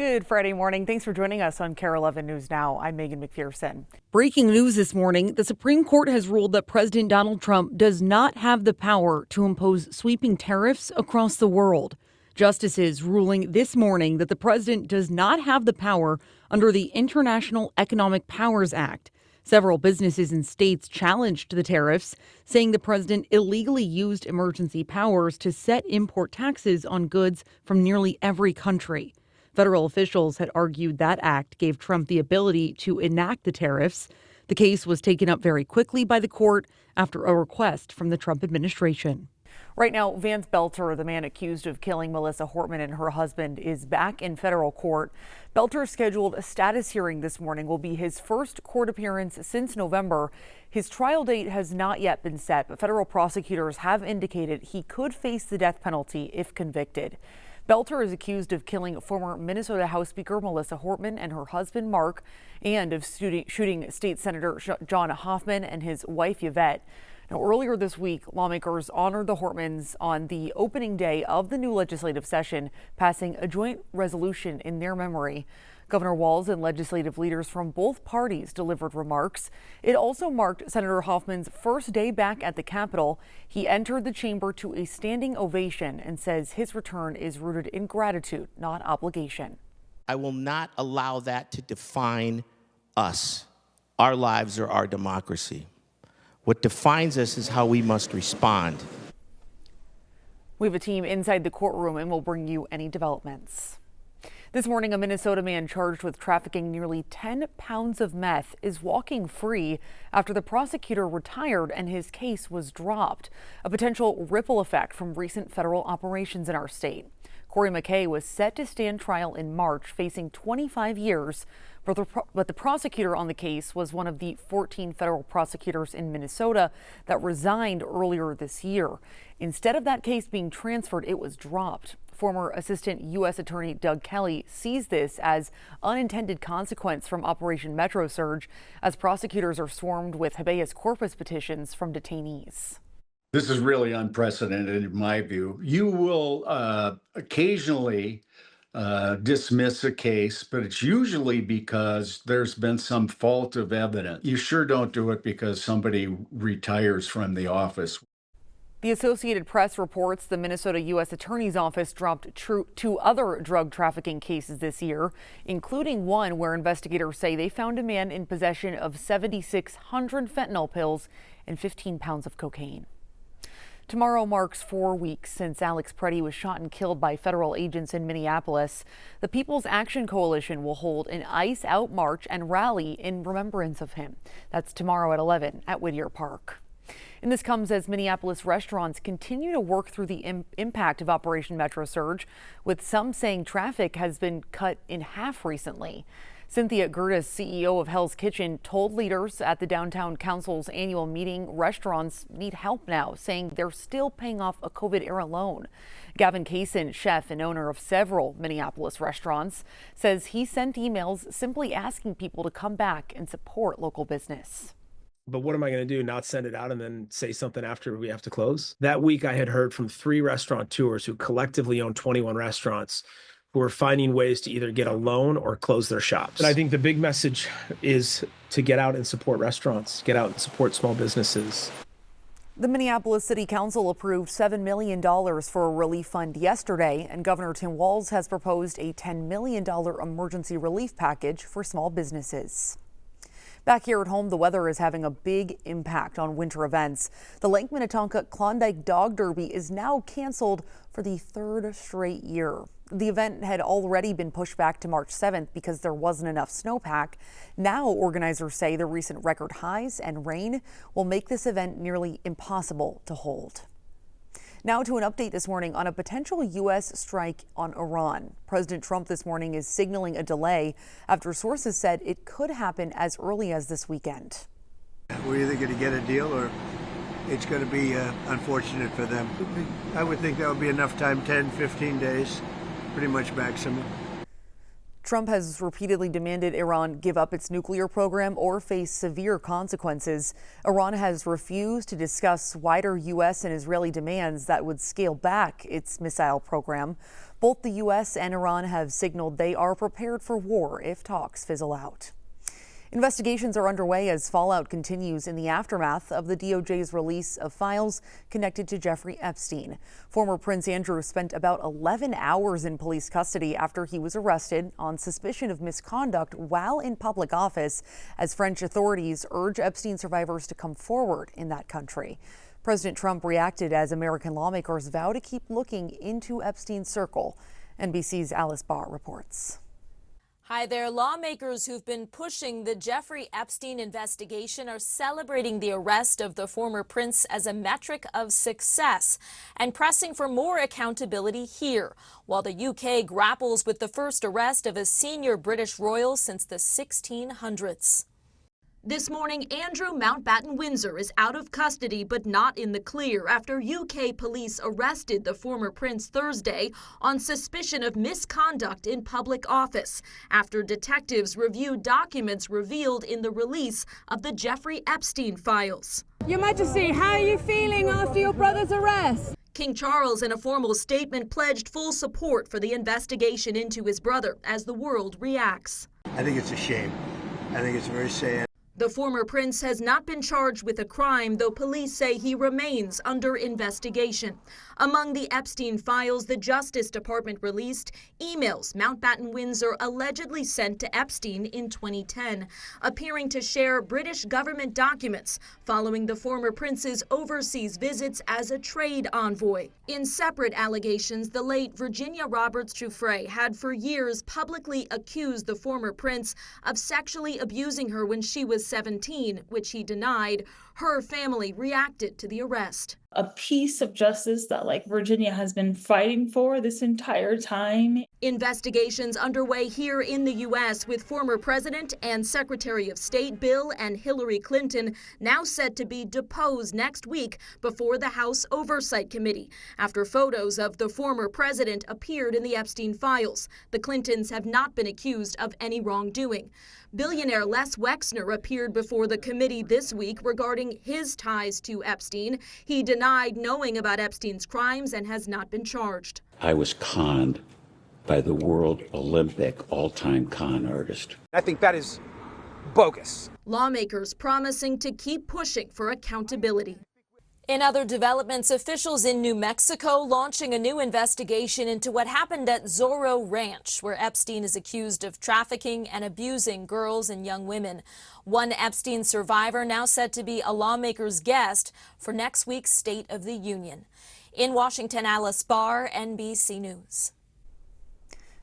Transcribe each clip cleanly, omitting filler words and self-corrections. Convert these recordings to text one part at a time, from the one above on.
Good Friday morning. Thanks for joining us on KARE 11 News Now. I'm Megan McPherson. Breaking news this morning, the Supreme Court has ruled that President Donald Trump does not have the power to impose sweeping tariffs across the world. Justices ruling this morning that the president does not have the power under the International Economic Powers Act. Several businesses and states challenged the tariffs, saying the president illegally used emergency powers to set import taxes on goods from nearly every country. Federal officials had argued that act gave Trump the ability to enact the tariffs. The case was taken up very quickly by the court after a request from the Trump administration. Right now, Vance Belter, the man accused of killing Melissa Hortman and her husband, is back in federal court. Belter's scheduled a status hearing this morning will be his first court appearance since November. His trial date has not yet been set, but federal prosecutors have indicated he could face the death penalty if convicted. Belter is accused of killing former Minnesota House Speaker Melissa Hortman and her husband Mark, and of shooting State Senator John Hoffman and his wife Yvette. Now, earlier this week, lawmakers honored the Hortmans on the opening day of the new legislative session, passing a joint resolution in their memory. Governor Walz and legislative leaders from both parties delivered remarks. It also marked Senator Hoffman's first day back at the Capitol. He entered the chamber to a standing ovation and says his return is rooted in gratitude, not obligation. I will not allow that to define us, our lives, or our democracy. What defines us is how we must respond. We have a team inside the courtroom and we'll bring you any developments. This morning, a Minnesota man charged with trafficking nearly 10 pounds of meth is walking free after the prosecutor retired and his case was dropped. A potential ripple effect from recent federal operations in our state. Corey McKay was set to stand trial in March, facing 25 years. But the prosecutor on the case was one of the 14 federal prosecutors in Minnesota that resigned earlier this year. Instead of that case being transferred, it was dropped. Former Assistant U.S. Attorney Doug Kelly sees this as unintended consequence from Operation Metro Surge, as prosecutors are swarmed with habeas corpus petitions from detainees. This is really unprecedented in my view. You will occasionally dismiss a case, but it's usually because there's been some fault of evidence. You sure don't do it because somebody retires from the office. The Associated Press reports the Minnesota U.S. Attorney's Office dropped two other drug trafficking cases this year, including one where investigators say they found a man in possession of 7,600 fentanyl pills and 15 pounds of cocaine. Tomorrow marks 4 weeks since Alex Preddy was shot and killed by federal agents in Minneapolis. The People's Action Coalition will hold an Ice Out march and rally in remembrance of him. That's tomorrow at 11 at Whittier Park. And this comes as Minneapolis restaurants continue to work through the impact of Operation Metro Surge, with some saying traffic has been cut in half recently. Cynthia Gerdes, CEO of Hell's Kitchen, told leaders at the Downtown Council's annual meeting restaurants need help now, saying they're still paying off a COVID-era loan. Gavin Kaysen, chef and owner of several Minneapolis restaurants, says he sent emails simply asking people to come back and support local business. But what am I going to do? Not send it out and then say something after we have to close? That week, I had heard from 3 restaurateurs who collectively own 21 restaurants who are finding ways to either get a loan or close their shops. And I think the big message is to get out and support restaurants, get out and support small businesses. The Minneapolis City Council approved $7 million for a relief fund yesterday, and Governor Tim Walz has proposed a $10 million emergency relief package for small businesses. Back here at home, the weather is having a big impact on winter events. The Lake Minnetonka Klondike Dog Derby is now canceled for the 3rd straight year. The event had already been pushed back to March 7th because there wasn't enough snowpack. Now organizers say the recent record highs and rain will make this event nearly impossible to hold. Now to an update this morning on a potential U.S. strike on Iran. President Trump this morning is signaling a delay after sources said it could happen as early as this weekend. We're either going to get a deal or it's going to be unfortunate for them. I would think that would be enough time, 10, 15 days, pretty much maximum. Trump has repeatedly demanded Iran give up its nuclear program or face severe consequences. Iran has refused to discuss wider U.S. and Israeli demands that would scale back its missile program. Both the U.S. and Iran have signaled they are prepared for war if talks fizzle out. Investigations are underway as fallout continues in the aftermath of the DOJ's release of files connected to Jeffrey Epstein. Former Prince Andrew spent about 11 hours in police custody after he was arrested on suspicion of misconduct while in public office, as French authorities urge Epstein survivors to come forward in that country. President Trump reacted as American lawmakers vow to keep looking into Epstein's circle. NBC's Alice Barr reports. Hi there. Lawmakers who've been pushing the Jeffrey Epstein investigation are celebrating the arrest of the former prince as a metric of success and pressing for more accountability here, while the UK grapples with the first arrest of a senior British royal since the 1600s. This morning, Andrew Mountbatten Windsor is out of custody but not in the clear after UK police arrested the former prince Thursday on suspicion of misconduct in public office after detectives reviewed documents revealed in the release of the Jeffrey Epstein files. Your Majesty, how are you feeling after your brother's arrest? King Charles, in a formal statement, pledged full support for the investigation into his brother as the world reacts. I think it's a shame. I think it's very sad. The former prince has not been charged with a crime, though police say he remains under investigation. Among the Epstein files the Justice Department released, emails Mountbatten Windsor allegedly sent to Epstein in 2010, appearing to share British government documents following the former prince's overseas visits as a trade envoy. In separate allegations, the late Virginia Roberts Giuffre had for years publicly accused the former prince of sexually abusing her when she was 17, which he denied. Her family reacted to the arrest. A piece of justice that Virginia has been fighting for this entire time. Investigations underway here in the U.S. with former President and Secretary of State Bill and Hillary Clinton now set to be deposed next week before the House Oversight Committee after photos of the former president appeared in the Epstein files. The Clintons have not been accused of any wrongdoing. Billionaire Les Wexner appeared before the committee this week regarding his ties to Epstein. He denied knowing about Epstein's crimes and has not been charged. I was conned by the world Olympic all-time con artist. I think that is bogus. Lawmakers promising to keep pushing for accountability. In other developments, officials in New Mexico launching a new investigation into what happened at Zorro Ranch, where Epstein is accused of trafficking and abusing girls and young women. One Epstein survivor now set to be a lawmaker's guest for next week's State of the Union. In Washington, Alice Barr, NBC News.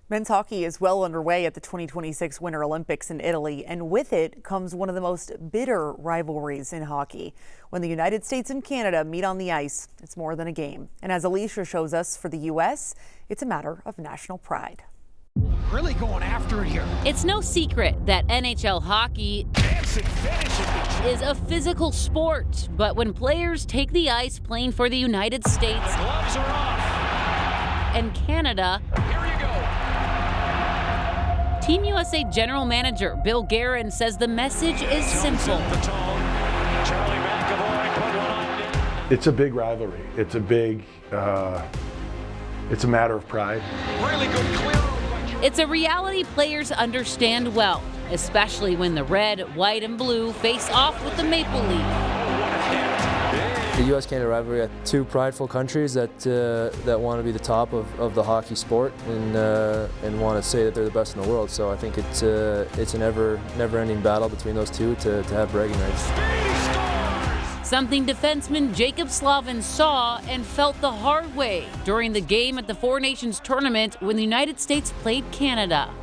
Men's hockey is well underway at the 2026 Winter Olympics in Italy, and with it comes one of the most bitter rivalries in hockey. When the United States and Canada meet on the ice, it's more than a game. And as Alicia shows us, for the U.S., it's a matter of national pride. Really going after it here. It's no secret that NHL hockey is a physical sport, but when players take the ice playing for the United States the gloves are off. And Canada, Here you go. Team USA General Manager Bill Guerin says the message is simple. It's a big rivalry. It's a big, it's a matter of pride. Really good clear. It's a reality players understand well, especially when the red, white, and blue face off with the Maple Leaf. The U.S.-Canada rivalry are two prideful countries that want to be the top of the hockey sport and want to say that they're the best in the world. So I think it's a never-ending battle between those two to have bragging rights. Something defenseman Jacob Slavin saw and felt the hard way during the game at the Four Nations tournament when the United States played Canada.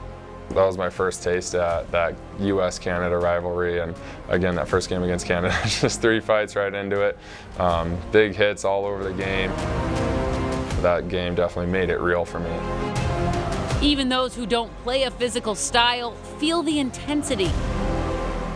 That was my first taste at that U.S.-Canada rivalry, and again, that first game against Canada, just 3 fights right into it. Big hits all over the game. That game definitely made it real for me. Even those who don't play a physical style feel the intensity.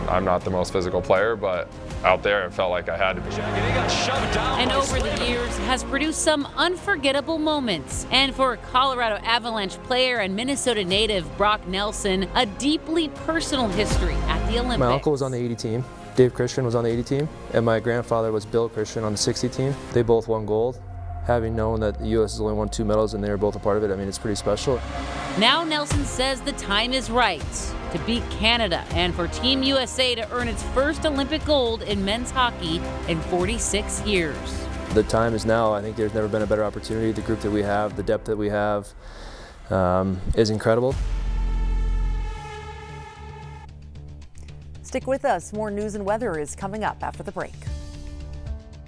I'm not the most physical player, but out there, it felt like I had to be. He got shoved down. And by over the Slater. years has produced some unforgettable moments. And for Colorado Avalanche player and Minnesota native Brock Nelson, a deeply personal history at the Olympics. My uncle was on the 80 team. Dave Christian was on the 80 team, and my grandfather was Bill Christian on the 60 team. They both won gold. Having known that the U.S. has only won 2 medals and they were both a part of it, I mean, it's pretty special. Now Nelson says the time is right to beat Canada and for Team USA to earn its first Olympic gold in men's hockey in 46 years. The time is now. I think there's never been a better opportunity. The group that we have, the depth that we have is incredible. Stick with us. More news and weather is coming up after the break.